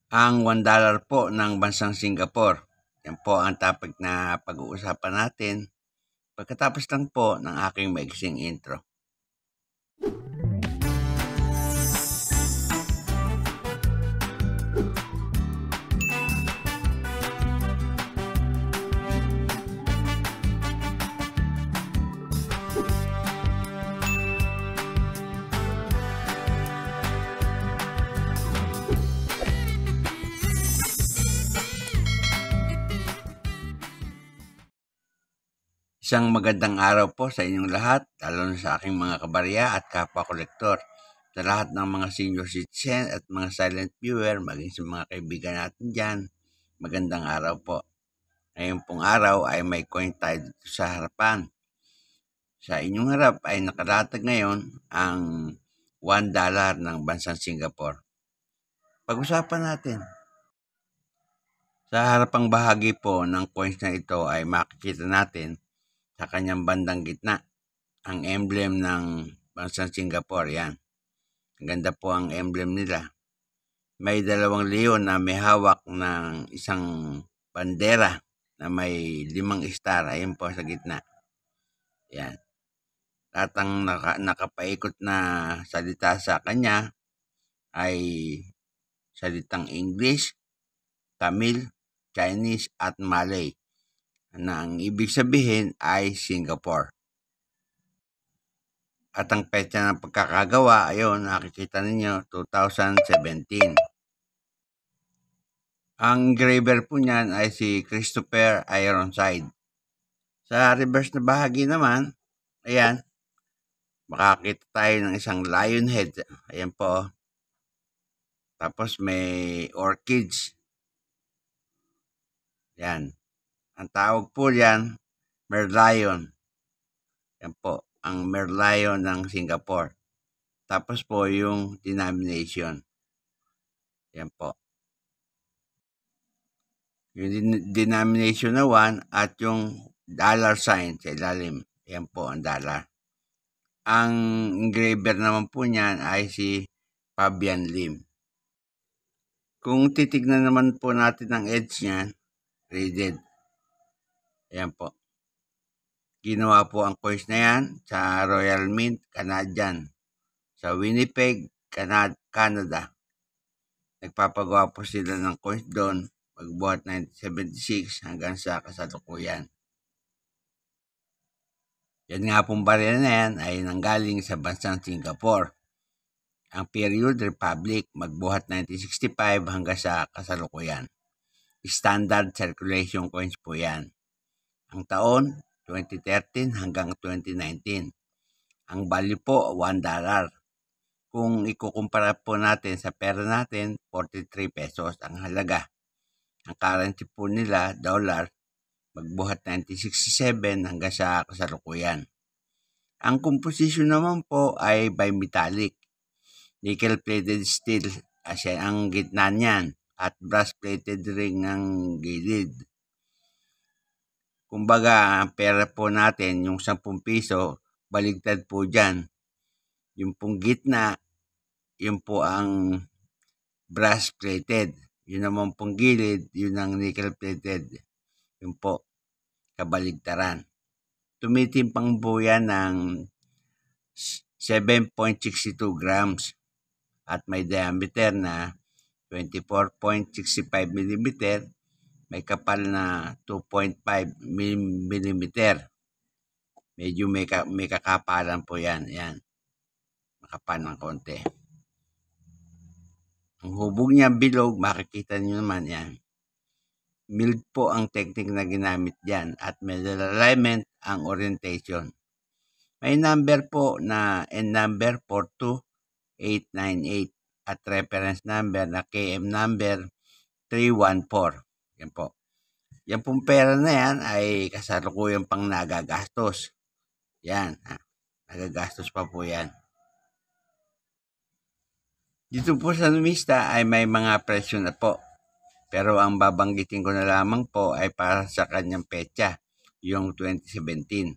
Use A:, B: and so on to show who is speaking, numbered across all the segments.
A: Ang $1 po ng bansang Singapore. Yan po ang topic na pag-uusapan natin pagkatapos lang po ng aking maiksing intro. Isang magandang araw po sa inyong lahat, lalo na sa aking mga kabarya at kapwa-kolektor, sa lahat ng mga senior citizen at mga silent viewer, maging sa mga kaibigan natin dyan, magandang araw po. Ngayon pong araw ay may coin tayo dito sa harapan. Sa inyong harap ay nakalatag ngayon ang $1 ng bansang Singapore. Pag-usapan natin. Sa harapang bahagi po ng coins na ito ay makikita natin sa kanyang bandang gitna ang emblem ng bansang Singapore. Yan. Ganda po ang emblem nila. May dalawang leon na may hawak ng isang bandera na may 5 star. Ayun po sa gitna. Yan. At ang nakapaikot na salita sa kanya ay salitang English, Tamil, Chinese at Malay, na ang ibig sabihin ay Singapore. At ang petsa ng pagkakagawa, ayun, nakikita ninyo, 2017. Ang engraver po niyan ay si Christopher Ironside. Sa reverse na bahagi naman, ayan, makakita tayo ng isang lion head. Ayan po. Tapos may orchids. Yan. Ang tawag po yan, Merlion. Yan po, ang Merlion ng Singapore. Tapos po yung denomination. Yan po. Yung denomination na 1 at yung dollar sign sa ilalim. Yan po ang dollar. Ang engraver naman po niyan ay si Fabian Lim. Kung titignan naman po natin ang edge niyan, rated. Ayan po. Ginawa po ang coins na yan sa Royal Mint, Canadian. Sa Winnipeg, Canada. Nagpapagawa po sila ng coins doon magbuhat 1976 hanggang sa kasalukuyan. Yan nga pong barya na yan ay nanggaling sa bansang Singapore. Ang period, Republic, magbuhat 1965 hanggang sa kasalukuyan. Standard circulation coins po yan. Ang taon, 2013 hanggang 2019. Ang value po, $1. Kung ikukumpara po natin sa pera natin, 43 pesos ang halaga. Ang currency po nila, dollar, magbuhat 1967 hanggang sa kasalukuyan. Ang composition naman po ay bimetallic. Nickel-plated steel asya ang gitna niyan at brass-plated ring ang gilid. Kumbaga, ang pera po natin, yung 10 piso, baligtad po dyan. Yung pong gitna, yun po ang brass-plated. Yun naman pong gilid, yun ang nickel-plated. Yun po, kabaligtaran. Tumitimpang po yan ng 7.62 grams at may diameter na 24.65 mm, may kapal na 2.5 mm. Medyo may kakapalan po yan. Yan. Makapal ng konti. Ang hubog niya bilog, makikita niyo naman yan. Milled po ang technique na ginamit diyan at may alignment ang orientation. May number po na N number 42898 at reference number na KM number 314. Yan po. Yan pong pera na yan ay kasalukuyan pang nagagastos. Yan. Nagagastos pa po yan. Dito po sa numista ay may mga presyo na po. Pero ang babanggitin ko na lamang po ay para sa kanyang petsa, yung 2017.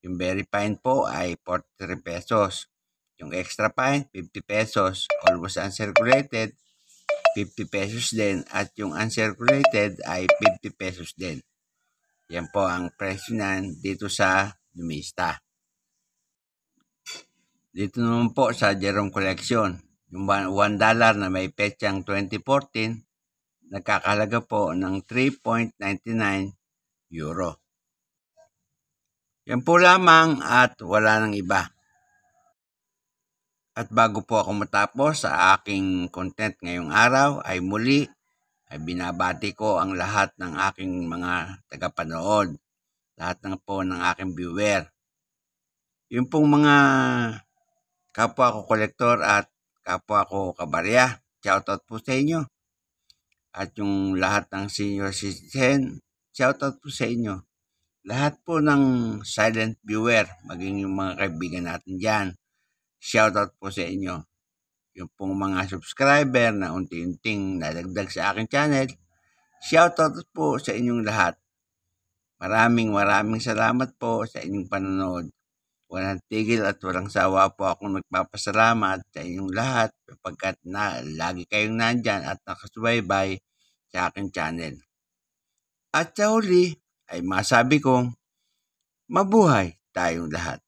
A: Yung very fine po ay 43 pesos. Yung extra fine, 50 pesos. Almost uncirculated, 50 pesos din at yung uncirculated ay 50 pesos din. Yan po ang presyo niyan dito sa Numista. Dito naman po sa Jerome Collection, yung $1 na may petsang 2014, nagkakahalaga po ng 3.99 euro. Yan po lamang at wala nang iba. At bago po ako matapos sa aking content ngayong araw ay muli ay binabati ko ang lahat ng aking mga tagapanood, lahat ng po ng aking viewer. Yung pong mga kapwa ko kolektor at kapwa ko kabarya, shoutout po sa inyo. At yung lahat ng senior citizen, shoutout po sa inyo. Lahat po ng silent viewer, maging yung mga kaibigan natin dyan, shoutout po sa inyo. Yung pong mga subscriber na unti-unting nadagdag sa aking channel, shoutout po sa inyong lahat. Maraming salamat po sa inyong panonood. Walang tigil at walang sawa po akong nagpapasalamat sa inyong lahat sapagkat lagi kayong nandyan at nakasubaybay sa aking channel. At sa huli ay masabi kong mabuhay tayong lahat.